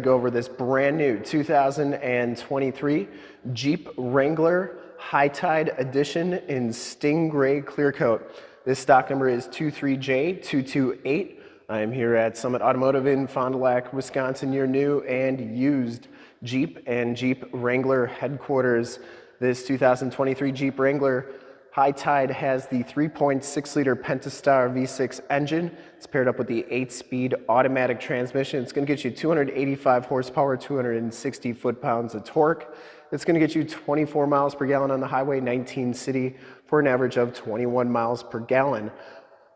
go over this brand new 2023 Jeep Wrangler High Tide Edition in Stingray Clear Coat. This stock number is 23J228. I'm here at Summit Automotive in Fond du Lac, Wisconsin, your new and used Jeep and Jeep Wrangler headquarters. This 2023 Jeep Wrangler High Tide has the 3.6-liter Pentastar V6 engine. It's paired up with the 8-speed automatic transmission. It's going to get you 285 horsepower, 260 foot-pounds of torque. It's going to get you 24 miles per gallon on the highway, 19 city, for an average of 21 miles per gallon.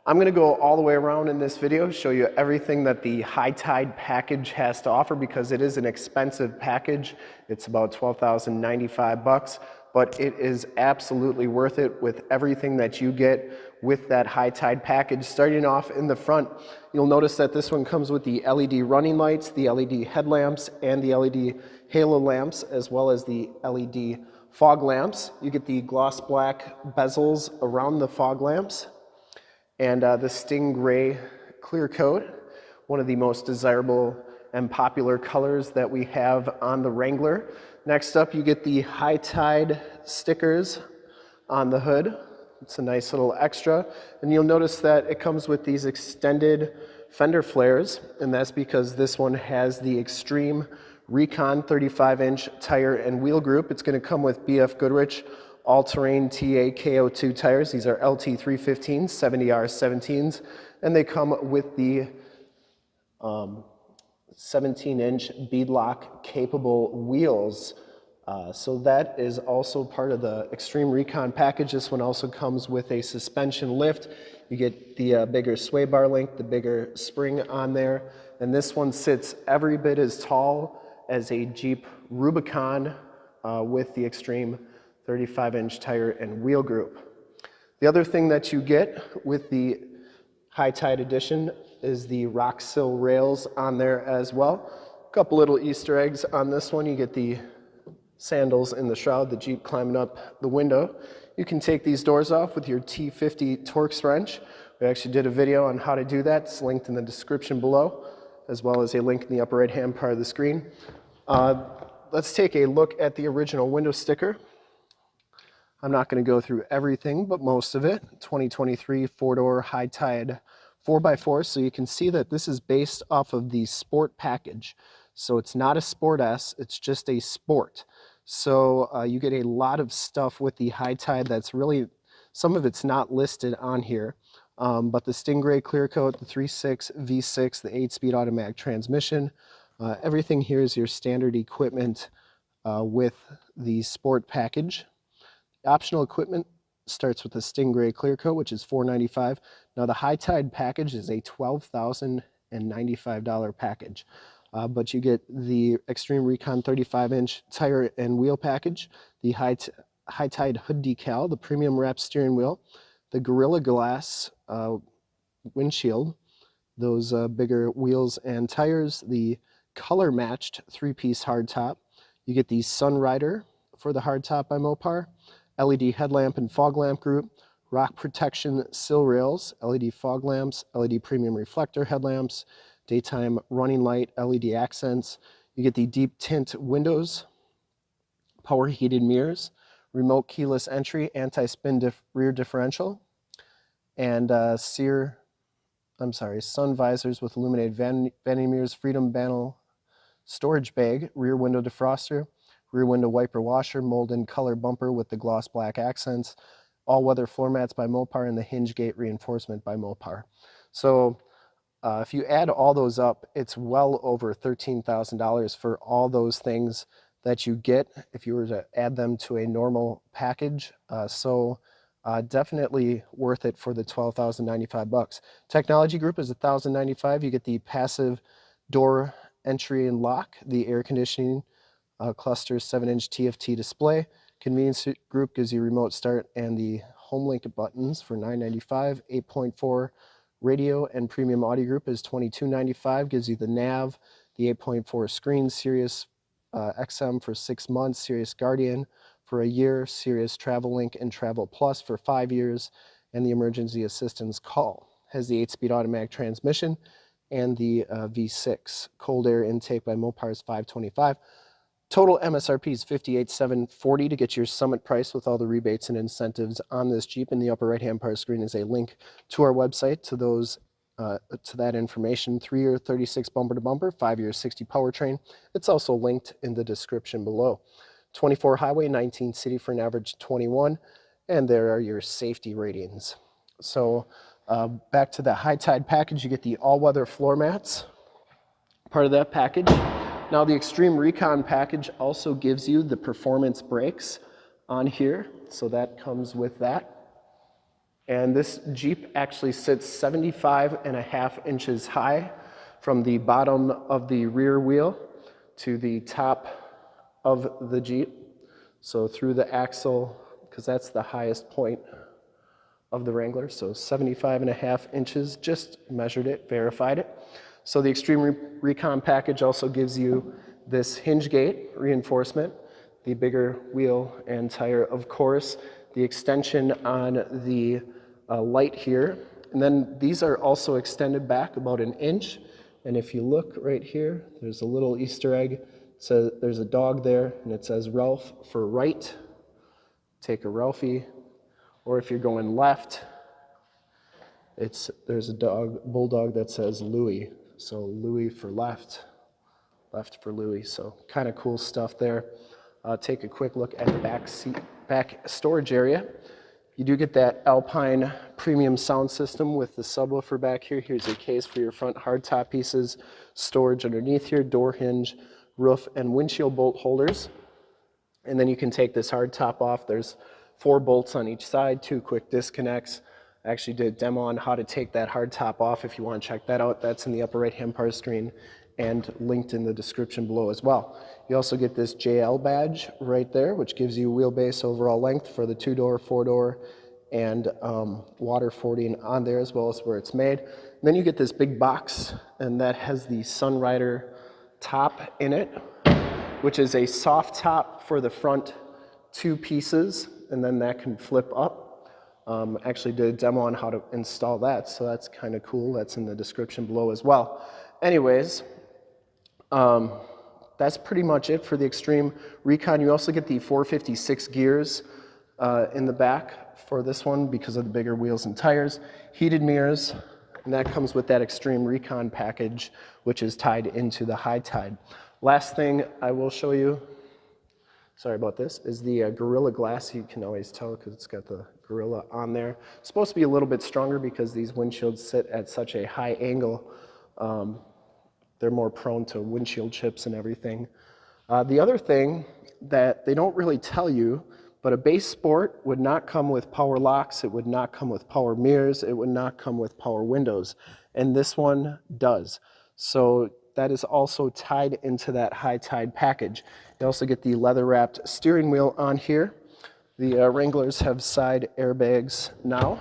I'm going to go all the way around in this video, show you everything that the High Tide package has to offer, because it is an expensive package. It's about $12,095. But it is absolutely worth it with everything that you get with that High Tide package. Starting off in the front, you'll notice that this one comes with the LED running lights, the LED headlamps, and the LED halo lamps, as well as the LED fog lamps. You get the gloss black bezels around the fog lamps, and the Stingray clear coat, one of the most desirable and popular colors that we have on the Wrangler. Next up, you get the High Tide stickers on the hood. It's a nice little extra. And you'll notice that it comes with these extended fender flares, and that's because this one has the Extreme Recon 35-inch tire and wheel group. It's going to come with BF Goodrich all-terrain TA KO2 tires. These are LT 315s, 70R17s, and they come with the 17-inch beadlock capable wheels. So that is also part of the Extreme Recon package. This one also comes with a suspension lift. You get the bigger sway bar link, the bigger spring on there, and this one sits every bit as tall as a Jeep Rubicon with the Extreme 35-inch tire and wheel group. The other thing that you get with the High Tide Edition is the rock sill rails on there as well. A couple little Easter eggs on this one. You get the sandals in the shroud, the Jeep climbing up the window. You can take these doors off with your T50 Torx wrench. We actually did a video on how to do that. It's linked in the description below, as well as a link in the upper right hand part of the screen. Let's take a look at the original window sticker. I'm not going to go through everything, but most of it. 2023 four-door High Tide 4x4, so you can see that this is based off of the Sport package. So it's not a Sport S, it's just a Sport. So you get a lot of stuff with the High Tide that's really, some of it's not listed on here, but the Stingray clear coat, the 3.6 V6, the 8-speed automatic transmission, everything here is your standard equipment with the Sport package. Optional equipment starts with the Stingray clear coat, which is $495. Now the High Tide package is a $12,095 package, but you get the Extreme Recon 35-inch tire and wheel package, the High Tide hood decal, the premium wrap steering wheel, the Gorilla Glass windshield, those bigger wheels and tires, the color matched 3-piece hardtop. You get the Sunrider for the hardtop by Mopar, LED headlamp and fog lamp group, rock protection sill rails, LED fog lamps, LED premium reflector headlamps, daytime running light, LED accents. You get the deep tint windows, power heated mirrors, remote keyless entry, anti-spin rear differential, and sun visors with illuminated vanity mirrors, freedom panel storage bag, rear window defroster, rear window wiper washer, molded color bumper with the gloss black accents, all-weather floor mats by Mopar, and the hinge gate reinforcement by Mopar. So if you add all those up, it's well over $13,000 for all those things that you get if you were to add them to a normal package. Definitely worth it for the $12,095. Technology group is $1,095. You get the passive door entry and lock, the air conditioning, cluster 7-inch TFT display. Convenience group gives you remote start and the home link buttons for $995. 8.4 radio and premium audio group is $22.95. Gives you the nav, the 8.4 screen, Sirius XM for 6 months, Sirius Guardian for a year, Sirius Travel Link and Travel Plus for 5 years, and the emergency assistance call. Has the 8-speed automatic transmission, and the V6. Cold air intake by Mopar is $525. Total MSRP is $58,740 to get your summit price with all the rebates and incentives on this Jeep. In the upper right-hand part of the screen is a link to our website to that information. 3-year 36 bumper to bumper, 5-year 60 powertrain. It's also linked in the description below. 24 highway, 19 city for an average 21, and there are your safety ratings. So back to the High Tide package, you get the all-weather floor mats, part of that package. Now the Extreme Recon package also gives you the performance brakes on here, so that comes with that. And this Jeep actually sits 75.5 inches high from the bottom of the rear wheel to the top of the Jeep. So through the axle, because that's the highest point of the Wrangler, so 75.5 inches, just measured it, verified it. So the Extreme Recon package also gives you this hinge gate reinforcement, the bigger wheel and tire, of course, the extension on the light here. And then these are also extended back about an inch. And if you look right here, there's a little Easter egg. So there's a dog there, and it says Ralph for right. Take a Ralphie. Or if you're going left, there's a bulldog that says Louie. So Louie for left, left for Louie. So kind of cool stuff there. Take a quick look at the back storage area. You do get that Alpine premium sound system with the subwoofer back here. Here's your case for your front hardtop pieces, storage underneath here, door hinge, roof, and windshield bolt holders. And then you can take this hardtop off. There's 4 bolts on each side, 2 quick disconnects. I actually did a demo on how to take that hardtop off. If you want to check that out, that's in the upper right-hand part of the screen and linked in the description below as well. You also get this JL badge right there, which gives you wheelbase overall length for the 2-door, 4-door, and water fording on there, as well as where it's made. And then you get this big box, and that has the Sunrider top in it, which is a soft top for the front 2 pieces, and then that can flip up. Actually did a demo on how to install that, so that's kind of cool. That's in the description below as well. Anyways, that's pretty much it for the Extreme Recon. You also get the 456 gears in the back for this one because of the bigger wheels and tires, heated mirrors, and that comes with that Extreme Recon package, which is tied into the High Tide. Last thing I will show you, sorry about this, is the Gorilla Glass. You can always tell because it's got the Gorilla on there. It's supposed to be a little bit stronger because these windshields sit at such a high angle. They're more prone to windshield chips and everything. The other thing that they don't really tell you, but a base Sport would not come with power locks, it would not come with power mirrors, it would not come with power windows, and this one does. So that is also tied into that High Tide package. You also get the leather-wrapped steering wheel on here. The Wranglers have side airbags now.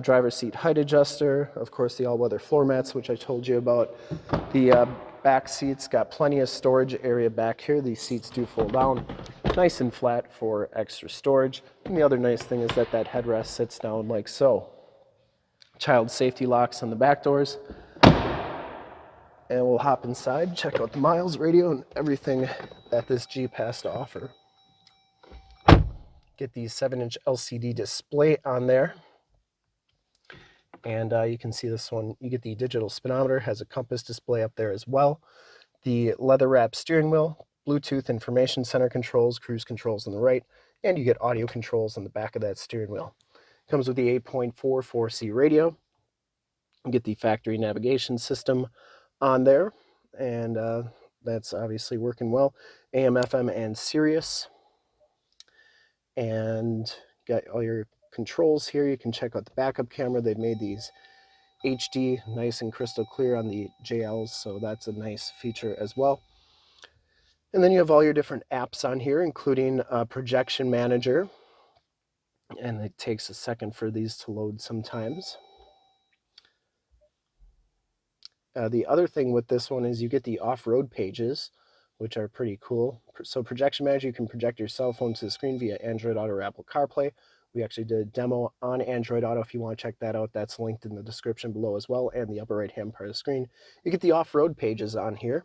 Driver's seat height adjuster, of course the all-weather floor mats, which I told you about. The back seats got plenty of storage area back here. These seats do fold down nice and flat for extra storage. And the other nice thing is that that headrest sits down like so. Child safety locks on the back doors. And we'll hop inside, check out the miles, radio, and everything that this Jeep has to offer. Get the 7-inch LCD display on there. And you can see this one, you get the digital speedometer, has a compass display up there as well. The leather-wrapped steering wheel, Bluetooth information center controls, cruise controls on the right, and you get audio controls on the back of that steering wheel. Comes with the 8.4 4C radio. You get the factory navigation system on there, and that's obviously working well. AM, FM, and Sirius. And got all your controls here. You can check out the backup camera. They've made these HD, nice and crystal clear on the JLs, so that's a nice feature as well. And then you have all your different apps on here, including Projection Manager, and it takes a second for these to load sometimes. The other thing with this one is you get the off-road pages, which are pretty cool. So Projection Manager, you can project your cell phone to the screen via Android Auto or Apple CarPlay We actually did a demo on Android Auto. If you want to check that out, that's linked in the description below as well, and the upper right-hand part of the screen. You get the off-road pages on here,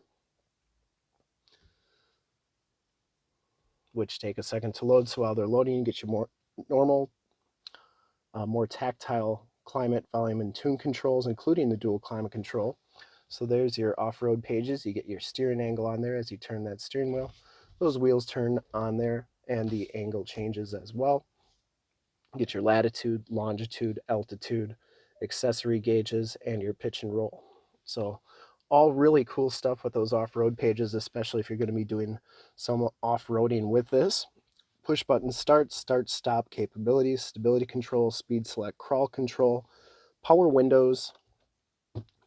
which take a second to load. So while they're loading, you get your more normal, more tactile climate, volume, and tune controls, including the dual climate control. So there's your off-road pages. You get your steering angle on there as you turn that steering wheel. Those wheels turn on there, and the angle changes as well. You get your latitude, longitude, altitude, accessory gauges, and your pitch and roll. So all really cool stuff with those off-road pages, especially if you're going to be doing some off-roading with this. Push button start, stop capabilities, stability control, speed select, crawl control, power windows,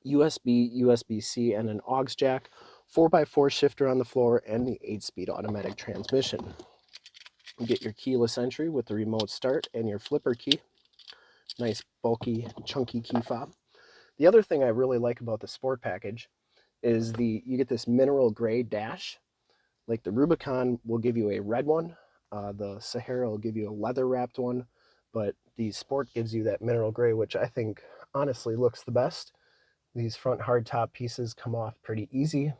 USB, USB-C, and an aux jack, 4x4 shifter on the floor, and the 8-speed automatic transmission. You get your keyless entry with the remote start and your flipper key. Nice, bulky, chunky key fob. The other thing I really like about the Sport package is you get this mineral gray dash. Like the Rubicon will give you a red one, the Sahara will give you a leather wrapped one, but the Sport gives you that mineral gray, which I think honestly looks the best. These front hardtop pieces come off pretty easy.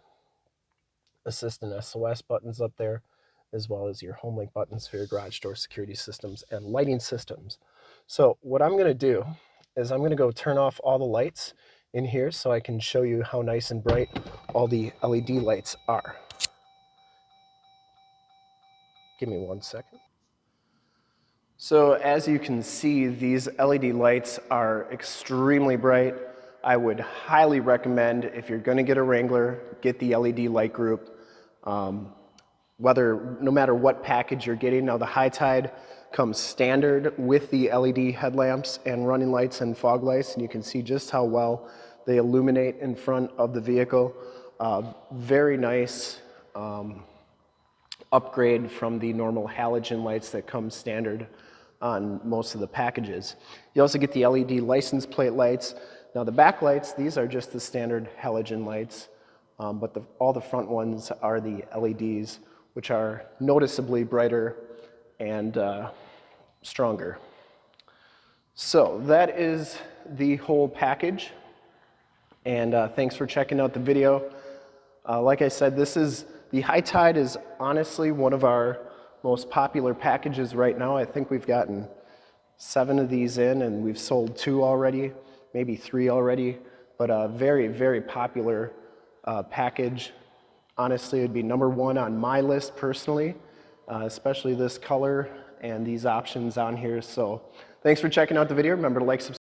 Assist and SOS buttons up there, as well as your home link buttons for your garage door security systems and lighting systems. So what I'm going to do is I'm going to go turn off all the lights in here so I can show you how nice and bright all the LED lights are. Give me 1 second. So as you can see, these LED lights are extremely bright. I would highly recommend, if you're going to get a Wrangler, get the LED light group. No matter what package you're getting. Now the High Tide comes standard with the LED headlamps and running lights and fog lights, and you can see just how well they illuminate in front of the vehicle. Very nice upgrade from the normal halogen lights that come standard on most of the packages. You also get the LED license plate lights. Now the back lights, these are just the standard halogen lights, but all the front ones are the LEDs, which are noticeably brighter and stronger. So that is the whole package, and thanks for checking out the video. Like I said, the High Tide is honestly one of our most popular packages right now. I think we've gotten 7 of these in, and we've sold 2 already, maybe 3 already, but a very, very popular package. Honestly, it'd be #1 on my list personally, especially this color and these options on here. So thanks for checking out the video. Remember to like, subscribe.